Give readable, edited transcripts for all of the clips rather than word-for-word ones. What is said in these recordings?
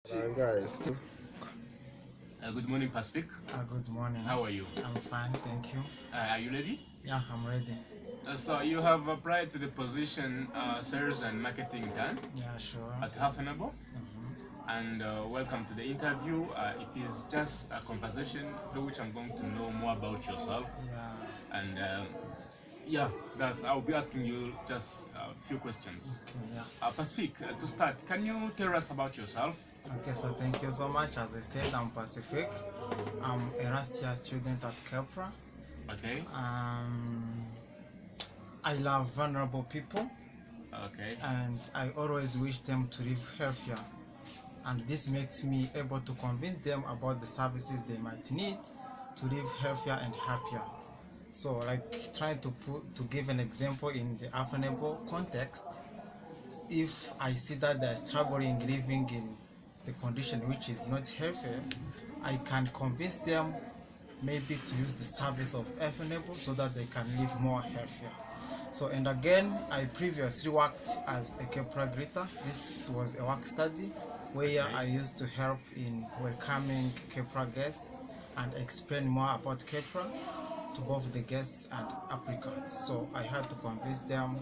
Guys, Good morning, Pacifique. Good morning. How are you? I'm fine, thank you. Are you ready? Yeah, I'm ready. So you have applied to the position sales and marketing done Yeah, sure. at half an hour. And welcome to the interview. It is just a conversation through which I'm going to know more about yourself. Yeah. And I'll be asking you just a few questions. Okay, yes. Pacifique, to start, can you tell us about yourself? Okay, so thank you so much. As I said, I'm Pacifique. I'm a last year student at Kepra. Okay. I love vulnerable people. Okay. And I always wish them to live healthier. And this makes me able to convince them about the services they might need to live healthier and happier. So, like trying to give an example in the affordable context, if I see that they're struggling living in the condition which is not healthy, I can convince them maybe to use the service of affordable so that they can live more healthier. So, and again, I previously worked as a Kepra greeter. This was a work study where I used to help in welcoming Kepra guests and explain more about Kepra to both the guests and applicants. So I had to convince them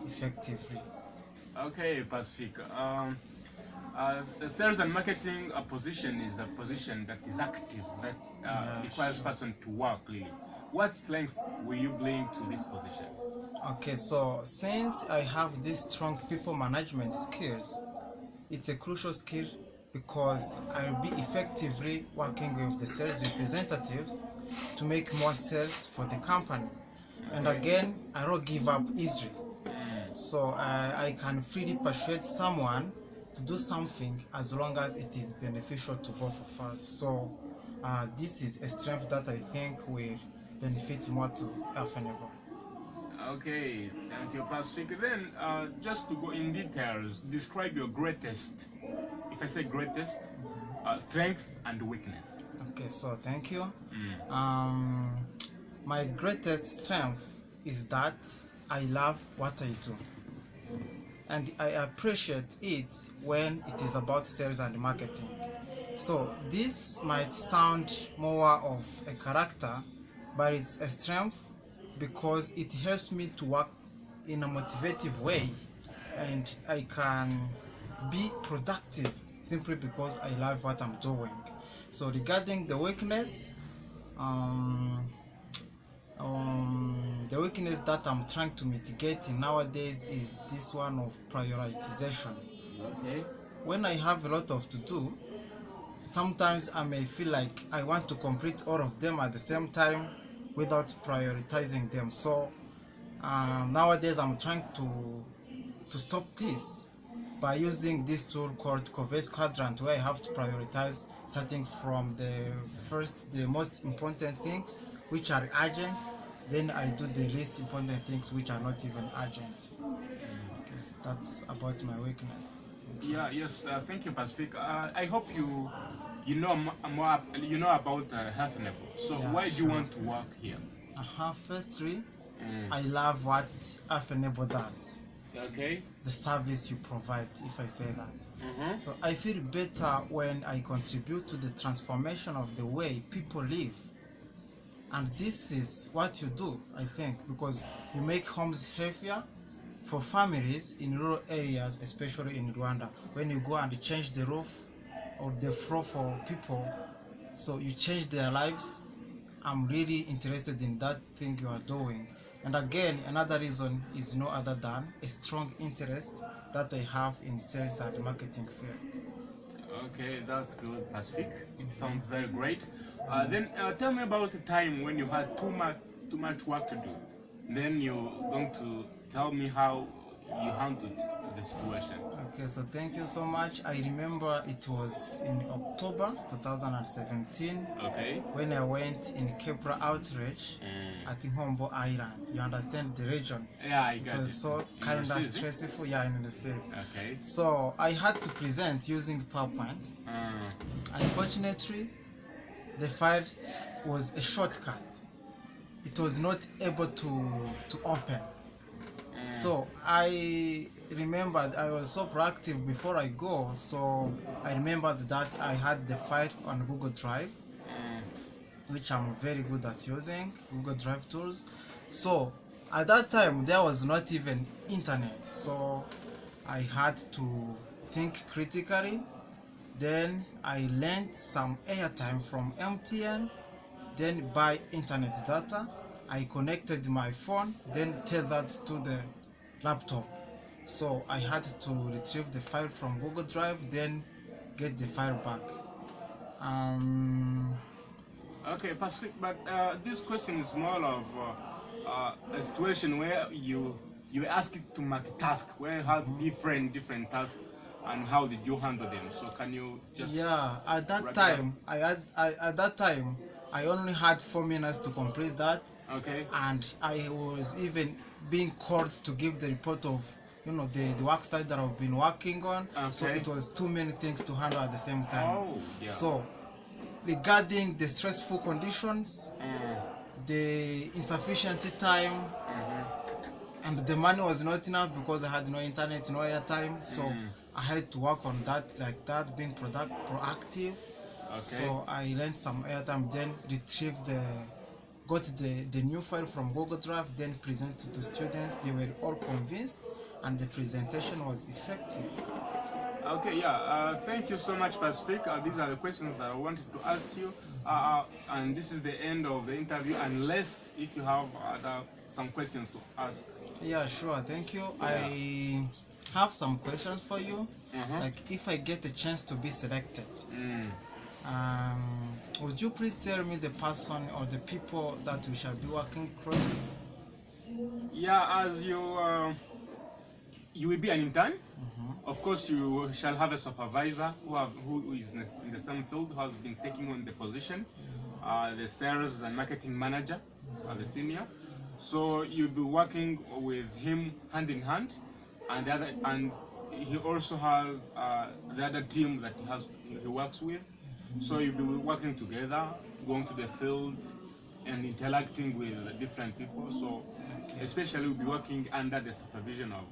effectively. Okay, Pacific. The sales and marketing position is a position that is active, that requires person to work really. What strengths will you bring to this position? Okay, so since I have these strong people management skills, it's a crucial skill because I will be effectively working with the sales representatives to make more sales for the company. And again, I don't give up easily. So I can freely persuade someone to do something as long as it is beneficial to both of us. So this is a strength that I think will benefit more to Alphanevo. Okay, thank you, Pacific. Then, just to go in details, describe your greatest, if I say greatest, strength and weakness. Okay, so thank you. My greatest strength is that I love what I do. And I appreciate it when it is about sales and marketing. So this might sound more of a character, but it's a strength because it helps me to work in a motivative way and I can be productive simply because I love what I'm doing. So regarding the weakness, the weakness that I'm trying to mitigate nowadays is this one of prioritization. Okay. When I have a lot of to do, sometimes I may feel like I want to complete all of them at the same time without prioritizing them. So nowadays I'm trying to stop this by using this tool called Covey's Quadrant, where I have to prioritize starting from the most important things which are urgent, then I do the least important things which are not even urgent. Okay, that's about my weakness. Yeah, yes, thank you, Pacific. I hope you know more about Health Level. So Yeah, why do you sure. want to work here? Firstly, I love what Alphanevo does. Okay. The service you provide, if I say that. So I feel better when I contribute to the transformation of the way people live. And this is what you do, I think, because you make homes healthier for families in rural areas, especially in Rwanda. When you go and change the roof or the floor for people, so you change their lives. I'm really interested in that thing you are doing. And again, another reason is no other than a strong interest that I have in sales and marketing field. Okay, that's good, Pacific. It sounds very great. Then tell me about a time when you had too much work to do. Then you're going to tell me how you handled the situation. Okay, so thank you so much. I remember it was in October 2017 Okay. when I went in Kepra outreach at Ihombo Island. You understand the region? Yeah, I got It was so kind of Rusizi? stressful, yeah, in the sense. Okay. So I had to present using PowerPoint. Unfortunately, the file was a shortcut. It was not able to open. So I remembered I was so proactive before I go, so I remembered that I had the file on Google Drive, which I'm very good at using, Google Drive tools. So at that time there was not even internet, so I had to think critically. Then I lent some airtime from MTN, then buy internet data. I connected my phone, then tethered to the laptop. So I had to retrieve the file from Google Drive, then get the file back. Um, Okay, Pacific, but this question is more of a situation where you ask it to multitask, where you have different tasks, and how did you handle them? So can you just yeah, at that wrap it time, at that time, I only had 4 minutes to complete that, up? Okay. and I was even being called to give the report of the work style that I've been working on. So Okay. it was too many things to handle at the same time. Oh, yeah. So regarding the stressful conditions, the insufficient time, and the money was not enough because I had no internet, no airtime. So I had to work on that, like that, being proactive. Okay. So I learned some airtime, then got the new file from Google Drive, then presented to the students. They were all convinced, and the presentation was effective. Okay, yeah. Thank you so much, Pacific. These are the questions that I wanted to ask you. And this is the end of the interview, unless if you have some questions to ask. Yeah, sure. Thank you. I have some questions for you. Like, if I get a chance to be selected, would you please tell me the person or the people that we shall be working closely? Yeah, as you will be an intern. Of course, you shall have a supervisor who is in the same field, who has been taking on the position, the sales and marketing manager, the senior. So you'll be working with him hand in hand, and he also has the other team that he works with. So you'll be working together, going to the field and interacting with different people. So especially we'll be working under the supervision of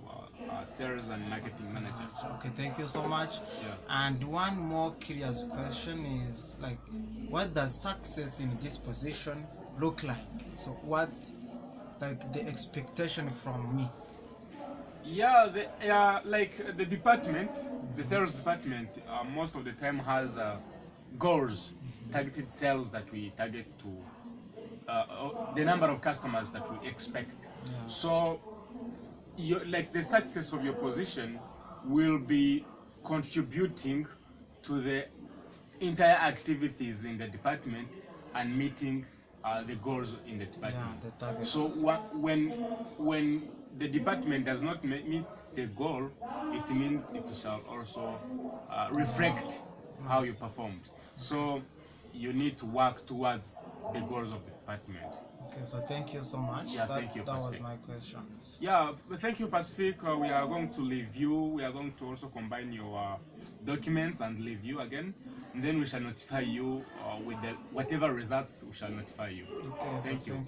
sales and marketing manager. Okay, thank you so much. Yeah. And one more curious question is, like, what does success in this position look like? So what, like, the expectation from me? Yeah, like the department, the sales department, most of the time has goals, targeted sales that we target to the number of customers that we expect. So like the success of your position will be contributing to the entire activities in the department and meeting the goals in the department. Yeah, the targets. So when the department does not meet the goal, it means it shall also reflect how you performed. So you need to work towards the goals of the department. Okay, so thank you so much. Yeah, thank you, That was Pacific. my questions. Yeah, thank you, Pacific. We are going to review. We are going to also combine your documents and review again. And then we shall notify you with whatever results we shall notify you. Okay, so Thank you.